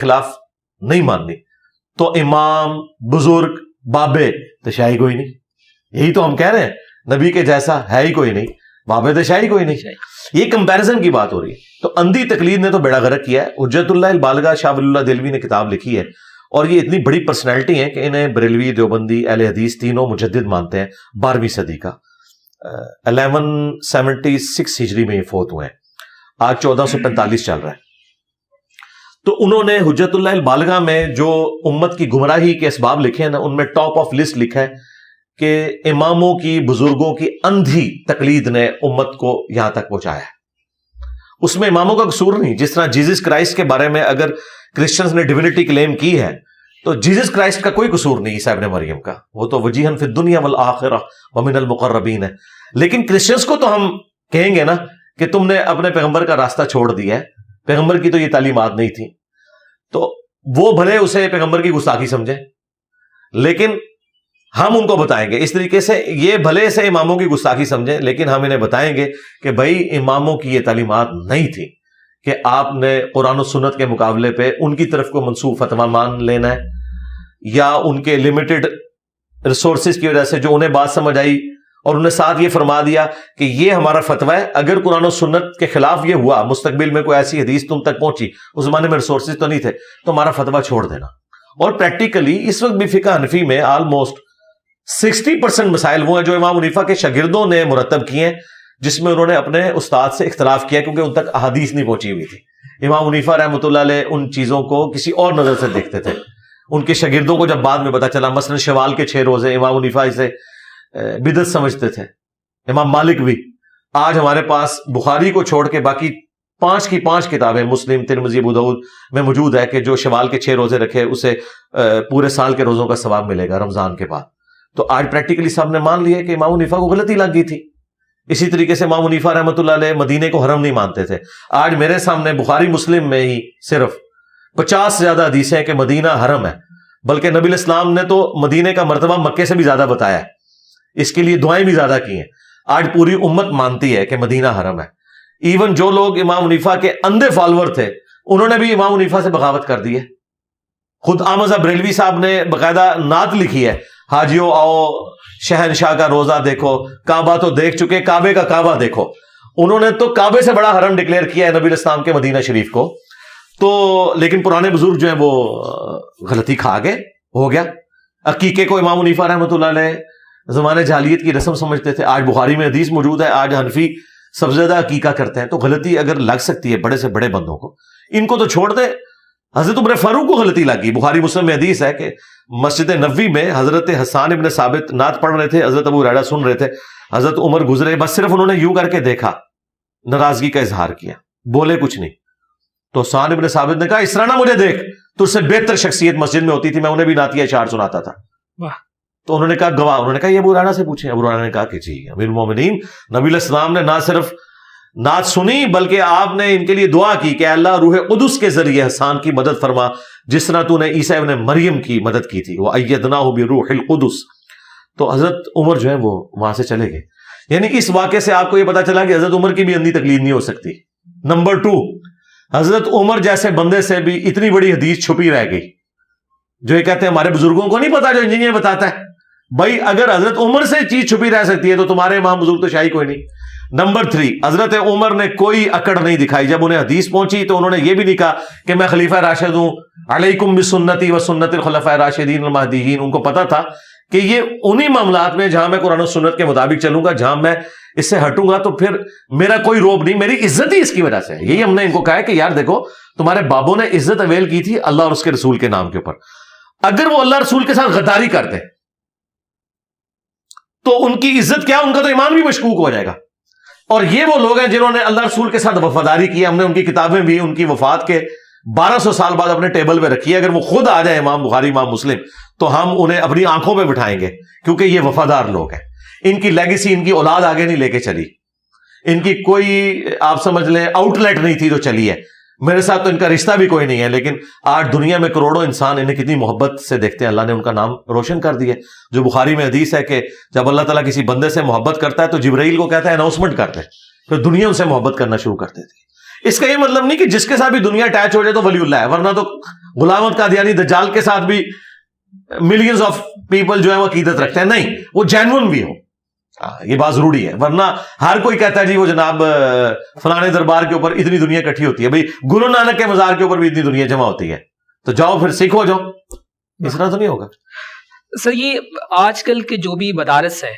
खिलाफ नहीं माननी तो इमाम, बुजुर्ग, बाबे तो शाही कोई नहीं। यही तो हम कह रहे हैं, नबी के जैसा है ही कोई नहीं, बाबे तो शाही कोई नहीं। ये कंपैरिजन की बात हो रही है। तो अंधी तकलीद ने तो बेड़ा गर्क किया है। हुज्जतुल्लाह बालिगा शाह वलीउल्लाह देलवी ने किताब लिखी है, और ये इतनी बड़ी पर्सनैलिटी है कि इन्हें बरेलवी, देवबंदी, अहले हदीस तीनों मुजद्दिद मानते हैं। 12वीं सदी का 1176 हिजरी में ये फोत हुए हैं, आज 1445 चल रहा है। तो उन्होंने हुज्जतुल्लाह बालिगा में जो उम्मत की गुमराही के असबाब लिखे हैं ना, उनमें टॉप ऑफ लिस्ट लिखा है कि इमामों की, बुजुर्गों की अंधी तकलीद ने उम्मत को यहां तक पहुंचाया है। उसमें इमामों का कसूर नहीं। जिस तरह जीसस क्राइस्ट के बारे में अगर क्रिश्चियंस ने डिविनिटी क्लेम की है, तो जीसस क्राइस्ट का कोई कसूर नहीं ईसा इब्न मरियम का, वो तो वजीहन फिद दुनिया वल आखिरह व मिनल मुकर्रबीन है। लेकिन क्रिश्चियंस को तो हम कहेंगे ना कि तुमने अपने पैगंबर का रास्ता छोड़ दिया है, पैगंबर की तो ये तालीमात नहीं थी। तो वो भले उसे पैगंबर की गुस्ताखी समझे, लेकिन हम उनको बताएंगे इस तरीके से, ये भले से इमामों की गुस्ताखी समझें, लेकिन हम इन्हें बताएंगे कि भाई इमामों की ये तालीमात नहीं थी कि आपने कुरान और सुन्नत के मुकाबले पे उनकी तरफ को मंसूब फतवा मान लेना है, या उनके लिमिटेड रिसोर्सेज की वजह से जो उन्हें बात समझ आई और उन्हें साथ ये फरमा दिया कि ये हमारा फतवा है, अगर कुरान और सुन्नत के खिलाफ ये हुआ, मुस्तकबिल में कोई ऐसी हदीस तुम तक पहुंची, उस जमाने में रिसोर्सेज तो नहीं थे, तो हमारा फतवा छोड़ देना। और प्रैक्टिकली इस वक्त भी फिक़्ह हनफी में ऑलमोस्ट 60% मसाइल वो हैं जो इमाम हनीफा के शागिर्दों ने मुरतब किए हैं, जिसमें उन्होंने अपने उस्ताद से इख्तलाफ किया क्योंकि उन तक अहादीस नहीं पहुंची हुई थी। इमाम हनीफा रहमतुल्लाह अलैह उन चीजों को किसी और नजर से देखते थे। उनके शागिर्दों को जब बाद में पता चला, मसलन शवाल के 6 रोजे इमाम हनीफा इसे बिदअत समझते थे, इमाम मालिक भी। आज हमारे पास बुखारी को छोड़ के बाकी 5 की 5 किताबें मुस्लिम, तिरमिज़ी, अबू दाऊद में मौजूद है कि जो शवाल के 6 रोजे रखे उसे पूरे साल के रोजों का सवाब मिलेगा रमजान के बाद। तो आज प्रैक्टिकली सब ने मान लिया कि इमाम हनीफा को गलती लग गई थी। इसी तरीके से इमाम हनीफा रहमतुल्लाह अलैह मदीने को हरम नहीं मानते थे। आज मेरे सामने बुखारी मुस्लिम में ही सिर्फ 50 से ज्यादा हदीसें हैं कि मदीना हरम है, बल्कि नबी इस्लाम ने तो मदीने का मर्तबा मक्के से भी ज्यादा बताया है, इसके लिए दुआएं भी ज्यादा की हैं। आज पूरी उम्मत मानती है कि मदीना हरम है। इवन जो लोग इमाम हनीफा के अंधे फॉलोअर थे, उन्होंने भी इमाम हनीफा से बगावत कर दी है। खुद आमजा बरेलवी साहब ने बाकायदा नात लिखी है, हाजियो आओ शहनशाह का रोजा देखो, काबा तो देख चुके, काबे का काबा देखो। उन्होंने तो काबे से बड़ा हरम डिक्लेयर किया है नबी इस्लाम के मदीना शरीफ को। तो लेकिन पुराने बुजुर्ग जो है वो गलती खा गए, हो गया। अकीके को इमाम हनीफा रहमतुल्लाह अलैह ज़माने जाहिलियत की रस्म समझते थे। आज बुखारी में हदीस मौजूद है, आज हनफी सबसे ज्यादा अकीका करते हैं। तो गलती अगर लग सकती है बड़े से बड़े बंदों को, इनको तो छोड़ दे। हजरत उमर फारूक को गलती लगी। बुखारी मुस्लिम में हदीस है कि मस्जिद नबवी में हजरत हसन इब्न साबित नात पढ़ रहे थे, हजरत अबू हुरैरा सुन रहे थे, हजरत उमर गुजरे, बस सिर्फ उन्होंने यूं करके देखा, नाराजगी का इजहार किया, बोले कुछ नहीं। तो हसन इब्न साबित ने कहा, इस तरह ना मुझे देख, तुझसे बेहतर शख्सियत मस्जिद में होती थी, मैं उन्हें भी नातिया इशार सुनाता था। तो उन्होंने कहा गवाह, उन्होंने कहा ये अबू हुरैरा से पूछे। अबू हुरैरा ने कहा कि जी अमीरुल मोमिनीन, नबी इस्लाम ने ना सिर्फ नात सुनी बल्कि आपने इनके लिए दुआ की कि अल्लाह रूह कुदस के जरिए हसन की मदद फरमा, जिस तरह तूने ईसा इब्न मरियम की मदद की थी, वो अय्यदनाहु बिरूहिल कुदस। तो हजरत उमर जो है वो वहां से चले गए। यानी इस वाक़े से आपको ये पता चला कि हजरत उमर की भी अंधी तकलीद नहीं हो सकती। नंबर 2, हजरत उमर जैसे बंदे से भी इतनी बड़ी हदीस छुपी रह गई, जो ये कहते हैं हमारे बुजुर्गों को नहीं पता, जो इंजीनियर बताता है। भाई अगर हजरत उमर से चीज छुपी रह सकती है तो तुम्हारे इमाम बुजुर्ग तो शाही कोई नहीं। नंबर 3, हजरत उमर ने कोई अकड़ नहीं दिखाई। जब उन्हें हदीस पहुंची तो उन्होंने ये भी नहीं कहा कि मैं खलीफा राशिद हूं, अलैकुम बिसुन्नती व सुन्नतिल खुलफाए राशिदीन वल महदीयीन। उनको पता था कि ये उन्हीं मामलात में जहां मैं कुरान और सुन्नत के मुताबिक चलूंगा, जहां मैं इससे हटूंगा तो फिर मेरा कोई रोब नहीं, मेरी इज्जत ही इसकी वजह से है। यही हमने इनको कहा है कि यार देखो, तुम्हारे बाबों ने इज्जत अवेल की थी अल्लाह और उसके रसूल के नाम के ऊपर, अगर वो अल्लाह रसूल के साथ गद्दारी करते तो उनकी इज्जत क्या, उनका तो ईमान भी मशकूक हो जाएगा। और ये वो लोग हैं जिन्होंने अल्लाह रसूल के साथ वफादारी की। हमने उनकी किताबें भी उनकी वफात के 1200 साल बाद अपने टेबल पे रखी है। अगर वो खुद आ जाए इमाम बुखारी, इमाम मुस्लिम, तो हम उन्हें अपनी आंखों में बिठाएंगे, क्योंकि ये वफादार लोग हैं। इनकी लेगेसी, इनकी औलाद आगे नहीं लेके चली, इनकी कोई आप समझ लें आउटलेट नहीं थी जो चली है। मेरे साथ तो इनका रिश्ता भी कोई नहीं है, लेकिन आज दुनिया में करोड़ों इंसान इन्हें कितनी मोहब्बत से देखते हैं। अल्लाह ने उनका नाम रोशन कर दिया। जो बुखारी में हदीस है कि जब अल्लाह ताला किसी बंदे से मोहब्बत करता है तो जिब्राइल को कहता है अनाउंसमेंट करते हैं, फिर दुनिया उनसे मोहब्बत करना शुरू कर देती اس کا یہ مطلب نہیں کہ جس کے ساتھ بھی دنیا اٹیچ ہو جائے تو ولی اللہ ہے، ورنہ تو غلام احمد قادیانی دجال کے ساتھ بھی ملینز آف پیپل جو ہے وہ عقیدت رکھتے ہیں، نہیں، وہ جینون بھی ہو، یہ بات ضروری ہے، ورنہ ہر کوئی کہتا ہے جی وہ جناب فلانے دربار کے اوپر اتنی دنیا اکٹھی ہوتی ہے، بھئی گرو نانک کے مزار کے اوپر بھی اتنی دنیا جمع ہوتی ہے، تو جاؤ پھر سکھ ہو جاؤ، اس طرح تو نہیں ہوگا۔ سر یہ آج کل کے جو بھی مدارس ہیں